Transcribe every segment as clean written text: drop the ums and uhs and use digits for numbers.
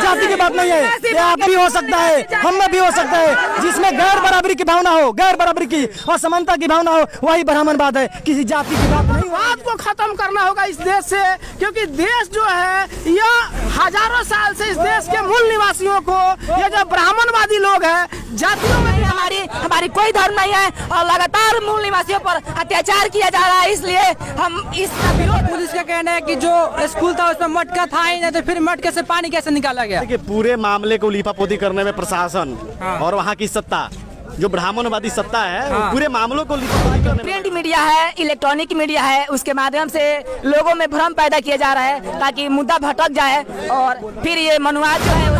जाति की बात नहीं है, ये आप भी हो सकता है, हम में भी हो सकता है। जिसमें गैर बराबरी की भावना हो, गैर बराबरी की और समानता की भावना हो, वही ब्राह्मणवाद है, किसी जाति की बात नहीं। बात को खत्म करना होगा इस देश से, क्योंकि देश जो है यह हजारों साल से इस देश के मूल निवासियों को, ये जो ब्राह्मणवादी लोग हैं, जातियों में हमारी कोई धर्म नहीं है और लगातार मूल निवासियों पर अत्याचार किया जा रहा है, इसलिए हम इसका विरोध। पुलिस का कहना है कि जो स्कूल था उसमें मटका था ही नहीं, तो फिर मटके से पानी कैसे निकाला गया? देखिए, पूरे मामले को लीपापोती करने में प्रशासन और वहाँ की सत्ता, जो ब्राह्मणवादी सत्ता है, वो पूरे मामलों को लीपापोती करने में। प्रिंट मीडिया है, इलेक्ट्रॉनिक मीडिया है, उसके माध्यम से लोगों में भ्रम पैदा किया जा रहा है ताकि मुद्दा भटक जाए और फिर ये मनुवाद जो है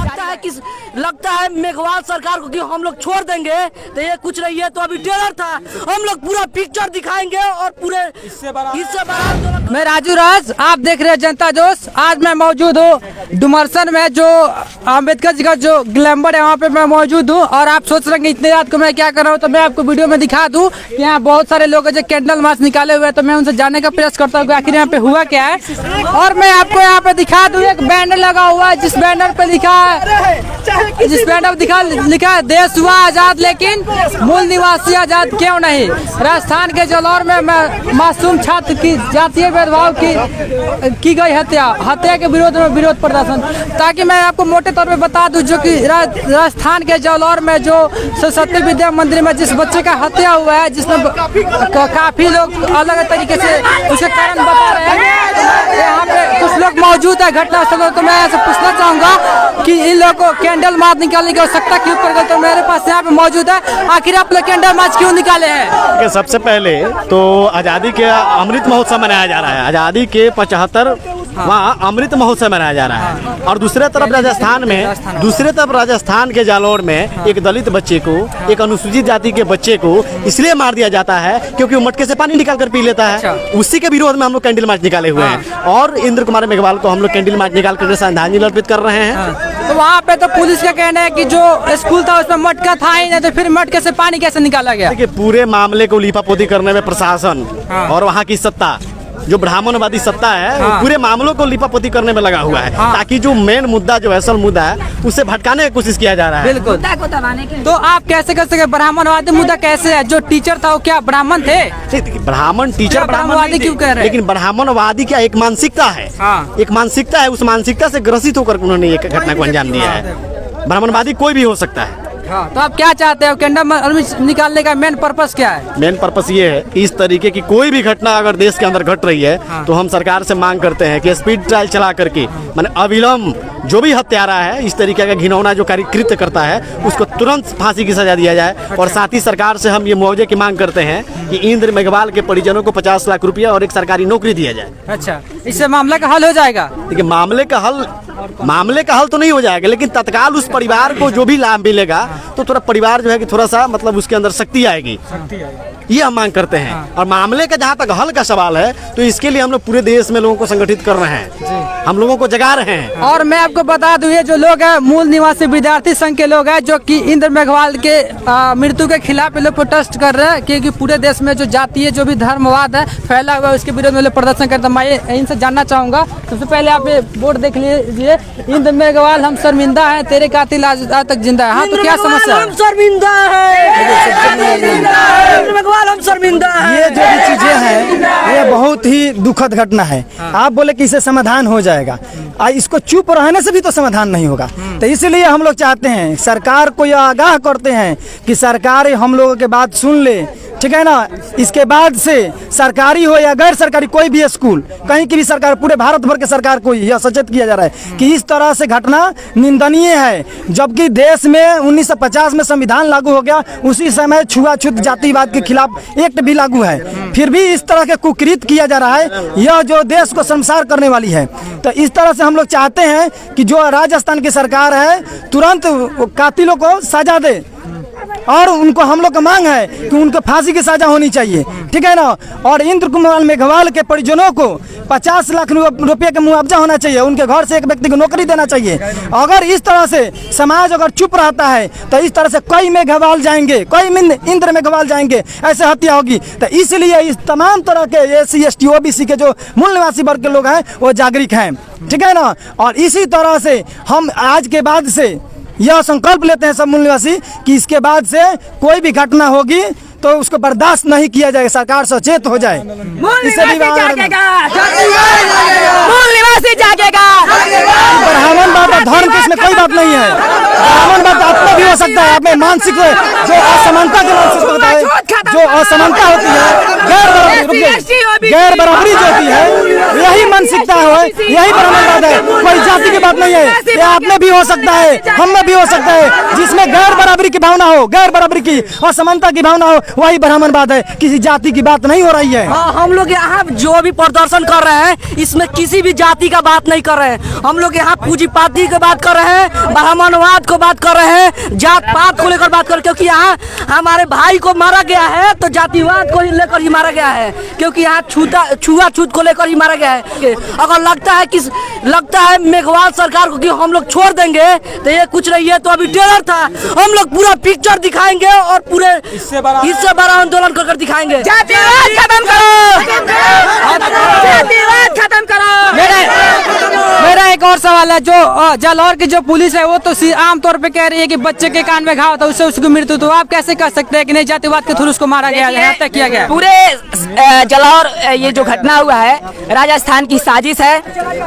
लगता है मेघवाल सरकार को कि हम लोग छोड़ देंगे, तो ये कुछ नहीं है। तो अभी ट्रेलर था, हम लोग पूरा पिक्चर दिखाएंगे और पूरे इससे बड़ा। मैं राजू राज, आप देख रहे हैं जनता जोश। आज मैं मौजूद हूँ डुमरसन में, जो अम्बेडकर जी का जो ग्लैमर है वहाँ पे मैं मौजूद हूँ। और आप सोच रहे हैं इतनी रात को मैं क्या कर रहा हूँ, तो मैं आपको वीडियो में दिखा दूँ कि यहाँ बहुत सारे लोग जो कैंडल मार्च निकाले हुए हैं, तो मैं उनसे जानने का प्रयास करता हूँ आखिर यहाँ पे हुआ क्या है। और मैं आपको यहाँ पे दिखा दूँ, एक बैनर लगा हुआ है जिस बैनर पे लिखा है देश हुआ आजाद लेकिन मूल निवासी आजाद क्यों नहीं। राजस्थान के जलौर में मासूम छात्र की जातीय भेदभाव की गई हत्या के विरोध में विरोध प्रदर्शन। ताकि मैं आपको मोटे तौर पे बता दूं, जो कि राजस्थान के जलौर में जो सरस्वती विद्या मंदिर में जिस बच्चे का हत्या हुआ है, जिसमें काफी लोग अलग तरीके से उसके कारण बता रहे हैं। यहाँ पे कुछ लोग मौजूद है घटना स्थल, तो मैं ऐसे पूछना चाहूंगा कि इन लोगों को कैंडल मार्च निकालने की आवश्यकता क्यों पड़ गई। तो मेरे पास यहाँ पे मौजूद है, आखिर आप लोग कैंडल मार्च क्यों निकाले हैं? सबसे पहले तो आज़ादी के अमृत महोत्सव मनाया जा रहा है, आज़ादी के 75 वहाँ अमृत महोत्सव मनाया जा रहा है। और दूसरे तरफ राजस्थान के जालौर में एक दलित बच्चे को, एक अनुसूचित जाति के बच्चे को इसलिए मार दिया जाता है क्योंकि वो मटके से पानी निकाल कर पी लेता है। उसी के विरोध में हम लोग कैंडल मार्च निकाले हुए हैं और इंद्र कुमार मेघवाल को हम लोग कैंडल मार्च निकाल कर श्रद्धांजलि अर्पित कर रहे हैं। तो वहाँ पे तो पुलिस का कहना है कि जो स्कूल था उसमें मटका था ही नहीं, तो फिर मटके से पानी कैसे निकाला गया? देखिए, पूरे मामले को लीपापोती करने में प्रशासन और वहाँ की सत्ता, जो ब्राह्मणवादी सत्ता है, वो पूरे मामलों को लीपापोती करने में लगा हुआ है ताकि जो मेन मुद्दा, जो असल मुद्दा है, उसे भटकाने की कोशिश किया जा रहा है। बिल्कुल। तो आप कैसे कर सके ब्राह्मणवादी मुद्दा कैसे है? जो टीचर था वो क्या ब्राह्मण थे? ब्राह्मण टीचर ब्राह्मणवादी क्यों कह रहे हैं? लेकिन ब्राह्मणवादी क्या एक मानसिकता है, एक मानसिकता है। उस मानसिकता से ग्रसित होकर उन्होंने एक घटना को अंजाम दिया है। ब्राह्मणवादी कोई भी हो सकता है। तो आप क्या चाहते हो? कैंडल मार्च निकालने का मेन पर्पस क्या है? मेन पर्पस ये है, इस तरीके की कोई भी घटना अगर देश के अंदर घट रही है तो हम सरकार से मांग करते हैं कि स्पीड ट्रायल चला करके, माने अविलंब जो भी हत्यारा है, इस तरीके का घिनौना जो कृत्य करता है, उसको तुरंत फांसी की सजा दिया जाए। और साथ ही सरकार से हम ये मुआवजे की मांग करते हैं कि इंद्र मेघवाल के परिजनों को 50 लाख रुपया और एक सरकारी नौकरी दिया जाए। अच्छा, इससे मामले का हल हो जाएगा? देखिए, मामले का हल तो नहीं हो जाएगा, लेकिन तत्काल उस परिवार को जो भी लाभ मिलेगा तो थोड़ा परिवार जो है कि थोड़ा सा मतलब उसके अंदर शक्ति आएगी, ये हम मांग करते हैं। और मामले का जहाँ तक हल का सवाल है, तो इसके लिए हम लोग पूरे देश में लोगों को संगठित कर रहे हैं, हम लोगों को जगा रहे हैं। और मैं आपको बता दूं, ये जो लोग हैं मूल निवासी विद्यार्थी संघ के लोग हैं, जो कि इंद्र मेघवाल के मृत्यु के खिलाफ लोग प्रोटेस्ट कर रहे हैं, क्योंकि पूरे देश में जो जातीय जो भी धर्मवाद है फैला हुआ है, उसके विरोध में लोग प्रदर्शन करते हैं। मैं इनसे जानना चाहूंगा। सबसे पहले आप ये बोर्ड देख लीजिए, इंद्र मेघवाल हम शर्मिंदा है, तेरे कातिल आज तक जिंदा है। हाँ, तो क्या समस्या है? हम शर्मिंदा है, हम शर्मिंदा है। ये जो भी चीजें हैं, ये बहुत ही दुखद घटना है। आप बोले कि इसे समाधान हो जाएगा, इसको चुप रहने से भी तो समाधान नहीं होगा। तो इसलिए हम लोग चाहते हैं, सरकार को यह आगाह करते हैं कि सरकार हम लोगों के बात सुन ले, ठीक है ना। इसके बाद से सरकारी हो या गैर सरकारी कोई भी स्कूल, कहीं की भी सरकार, पूरे भारत भर के सरकार को यह सचेत किया जा रहा है कि इस तरह से घटना निंदनीय है। जबकि देश में 1950 में संविधान लागू हो गया, उसी समय छुआछूत जातिवाद के खिलाफ एक्ट भी लागू है, फिर भी इस तरह के कुकृत किया जा रहा है, यह जो देश को शर्मसार करने वाली है। तो इस तरह से हम लोग चाहते हैं कि जो राजस्थान की सरकार है तुरंत कातिलों को सजा दे, और उनको हम लोग का मांग है कि उनको फांसी की सजा होनी चाहिए, ठीक है ना। और इंद्र कुमार मेघवाल के परिजनों को 50 लाख रुपए का मुआवजा होना चाहिए, उनके घर से एक व्यक्ति को नौकरी देना चाहिए। अगर इस तरह से समाज अगर चुप रहता है तो इस तरह से कई मेघवाल जाएंगे, कई इंद्र मेघवाल जाएंगे, ऐसे हत्या होगी। तो इसलिए इस तमाम तरह के SC ST OBC के जो मूल निवासी वर्ग के लोग हैं वो जागरूक हैं, ठीक है ना। और इसी तरह से हम आज के बाद से यह संकल्प लेते हैं सब मूल निवासी कि इसके बाद से कोई भी घटना होगी तो उसको बर्दाश्त नहीं किया जाएगा, सरकार सचेत हो जाए। मूल निवासी जागेगा। ब्राह्मणवाद और धर्म के इसमें कोई बात नहीं है। ब्राह्मणवाद आपको भी हो सकता है, आपने मानसिक जो असमानता के नाम से होता है, जो असमानता होती है, गैर बराबरी जो होती है, यही मानसिकता है, यही ब्राह्मणवाद है। कोई जाति की बात नहीं है, ये आप में भी हो सकता है, हम में भी हो सकता है। जिसमें गैर बराबरी की भावना हो, गैर बराबरी की असमानता की भावना हो, वही ब्राह्मणवाद है। किसी जाति की बात नहीं हो रही है। हम लोग यहाँ जो भी प्रदर्शन कर रहे हैं इसमें किसी भी जाति का बात नहीं कर रहे हैं। हम लोग यहाँ पूंजीपाती की बात कर रहे हैं, ब्राह्मणवाद को बात कर रहे हैं, जात पात को लेकर बात कर, क्योंकि यहाँ हमारे भाई को मारा गया है तो जातिवाद को लेकर ही मारा गया है, क्योंकि यहाँ छुआछूत को लेकर ही मारा गया है। अगर लगता है मेघवाल सरकार को कि हम लोग छोड़ देंगे तो ये कुछ नहीं है, तो अभी ट्रेलर था। हम लोग पूरा पिक्चर दिखाएंगे और पूरे इससे बड़ा आंदोलन कर दिखाएंगे। जातिवाद खत्म करो, जातिवाद खत्म करो। मेरा एक और सवाल है, जो जालौर की जो पुलिस है वो तो आमतौर पे कह रही है कि बच्चे के कान में घाव था उससे उसकी मृत्यु, तो आप कैसे कह सकते हैं कि नहीं जातिवाद के थ्रू उसको मारा गया, हत्या किया गया? पूरे जालौर ये जो घटना हुआ है राजस्थान की साजिश है।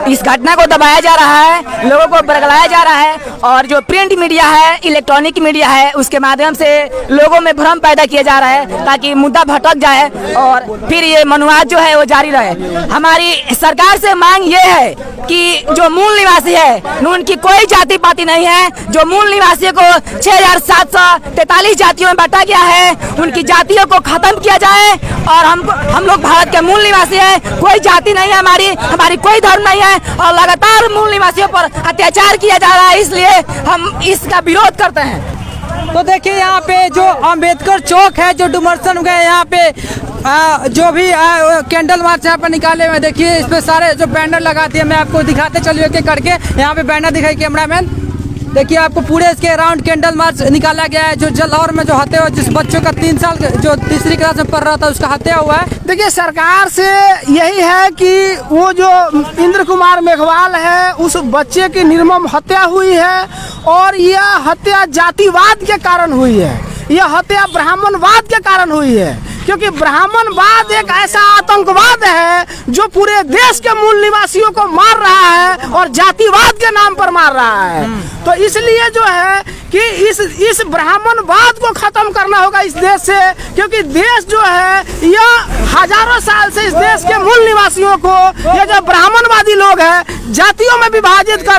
इस घटना को दबाया जा रहा है, लोगों को बरगलाया जा रहा है, और जो प्रिंट मीडिया है, इलेक्ट्रॉनिक मीडिया है, उसके माध्यम से लोगों में भ्रम पैदा किया जा रहा है ताकि मुद्दा भटक जाए और फिर ये मनुवाद जो है वो जारी रहे। हमारी सरकार से मांग ये है कि जो मूल निवासी है, उनकी कोई जाति पाति नहीं है। जो मूल निवासियों को 6743 जातियों में बांटा गया है, उनकी जातियों को खत्म किया जाए। और हम लोग भारत के मूल निवासी हैं, कोई जाति नहीं है हमारी कोई धर्म नहीं है, और लगातार मूल निवासियों पर अत्याचार किया जा रहा है, इसलिए हम इसका विरोध करते हैं। तो देखिए यहाँ पे जो अंबेडकर चौक है, जो डुमरसन गए यहाँ पे जो भी कैंडल मार्च यहाँ पर निकाले हुए, देखिए इस पे सारे जो बैनर लगा दिए, मैं आपको दिखाते चलिए एक करके। यहाँ पे बैनर दिखाई कैमरामैन, देखिए आपको पूरे इसके अराउंड कैंडल मार्च निकाला गया है। जो जालौर में जो हत्या हुआ, जिस बच्चों का 3 साल जो तीसरी क्लास में पढ़ रहा था, उसका हत्या हुआ है। देखिए सरकार से यही है कि वो जो इंद्र कुमार मेघवाल है, उस बच्चे की निर्मम हत्या हुई है, और यह हत्या जातिवाद के कारण हुई है, यह हत्या ब्राह्मणवाद के कारण हुई है। क्योंकि ब्राह्मणवाद एक ऐसा आतंकवाद है जो पूरे देश के मूल निवासियों को मार रहा है और जातिवाद के नाम पर मार रहा है। तो इसलिए जो है कि इस ब्राह्मणवाद को खत्म करना होगा इस देश से, क्योंकि देश जो है यह हजारों साल से इस देश के मूल निवासियों को, ये जो ब्राह्मणवादी लोग हैं, जातियों में विभाजित कर